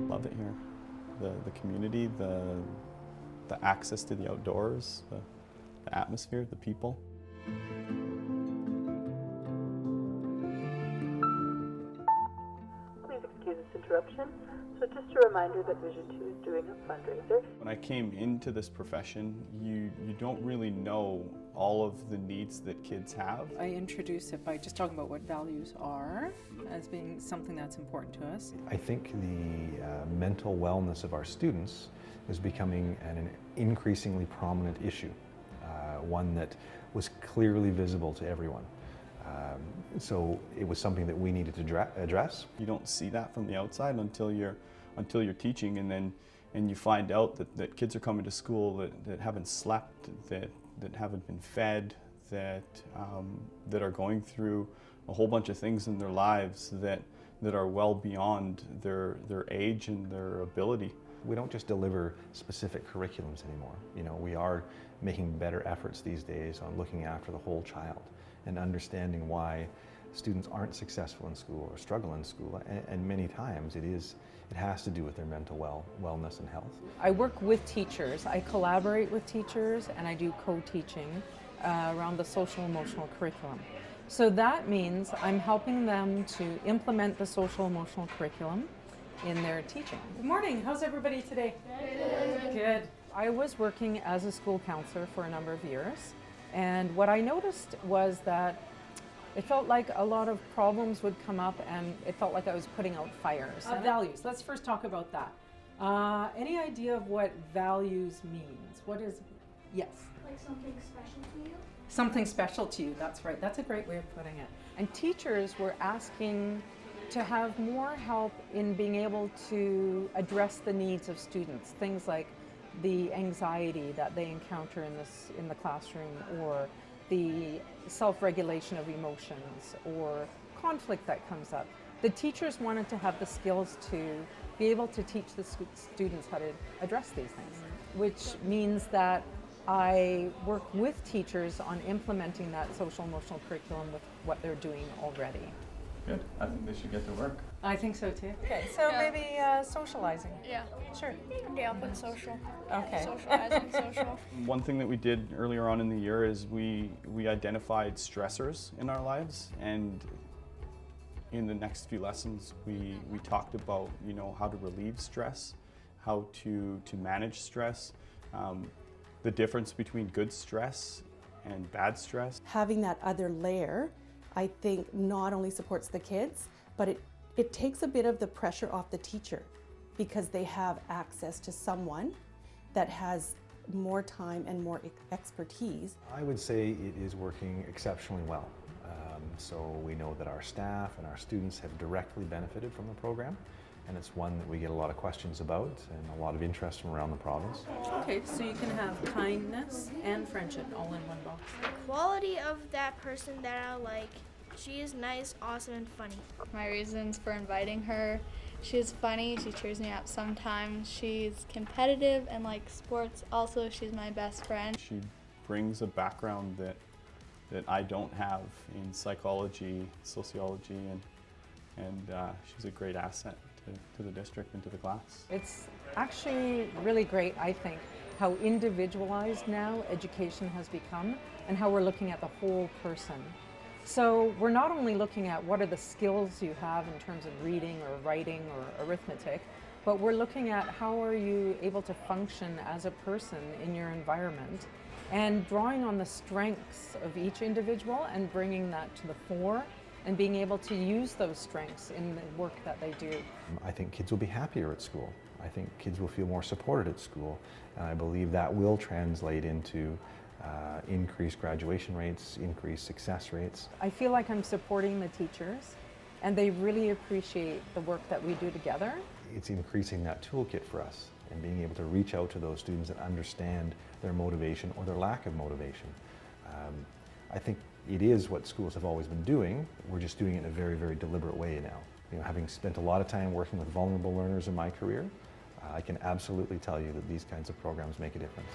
Love it here. The community, the access to the outdoors, the atmosphere, the people. Please excuse this interruption. So just a reminder that Vision 2 is doing a fundraiser. When I came into this profession, you don't really know all of the needs that kids have. I introduce it by just talking about what values are as being something that's important to us. I think the mental wellness of our students is becoming an increasingly prominent issue, one that was clearly visible to everyone. So it was something that we needed to address. You don't see that from the outside until you're teaching, and you find out that kids are coming to school that haven't slept, that haven't been fed, that are going through a whole bunch of things in their lives that are well beyond their age and their ability. We don't just deliver specific curriculums anymore. You know, we are making better efforts these days on looking after the whole child and understanding why students aren't successful in school or struggle in school, and many times it has to do with their mental wellness and health. I work with teachers, I collaborate with teachers, and I do co-teaching around the social emotional curriculum. So that means I'm helping them to implement the social emotional curriculum in their teaching. Good morning, how's everybody today? Good. Good. I was working as a school counselor for a number of years, and what I noticed was that it felt like a lot of problems would come up, and it felt like I was putting out fires. Values, let's first talk about that. Any idea of what values means? What is, yes? Like something special to you? Something special to you, that's right. That's a great way of putting it. And teachers were asking to have more help in being able to address the needs of students. Things like the anxiety that they encounter in the classroom, or the self-regulation of emotions, or conflict that comes up. The teachers wanted to have the skills to be able to teach the students how to address these things, which means that I work with teachers on implementing that social emotional curriculum with what they're doing already. Good. I think they should get to work. I think so too. Okay, so maybe socializing. Yeah. Sure. Yeah, I'll put social. Okay. Socializing, social. One thing that we did earlier on in the year is we identified stressors in our lives, and in the next few lessons we talked about, you know, how to relieve stress, how to manage stress, the difference between good stress and bad stress. Having that other layer, I think, not only supports the kids, but it takes a bit of the pressure off the teacher, because they have access to someone that has more time and more expertise. I would say it is working exceptionally well. So we know that our staff and our students have directly benefited from the program, and it's one that we get a lot of questions about and a lot of interest from around the province. Okay, so you can have kindness and friendship all in one box. The quality of that person that I like. She is nice, awesome, and funny. My reasons for inviting her: she's funny, she cheers me up sometimes, she's competitive and likes sports. Also, she's my best friend. She brings a background that I don't have in psychology, sociology, and she's a great asset to the district and to the class. It's actually really great, I think, how individualized now education has become and how we're looking at the whole person. So we're not only looking at what are the skills you have in terms of reading or writing or arithmetic, but we're looking at how are you able to function as a person in your environment, and drawing on the strengths of each individual and bringing that to the fore and being able to use those strengths in the work that they do. I think kids will be happier at school. I think kids will feel more supported at school, and I believe that will translate into increased graduation rates, increased success rates. I feel like I'm supporting the teachers, and they really appreciate the work that we do together. It's increasing that toolkit for us and being able to reach out to those students and understand their motivation or their lack of motivation. I think it is what schools have always been doing. We're just doing it in a very, very deliberate way now. You know, having spent a lot of time working with vulnerable learners in my career, I can absolutely tell you that these kinds of programs make a difference.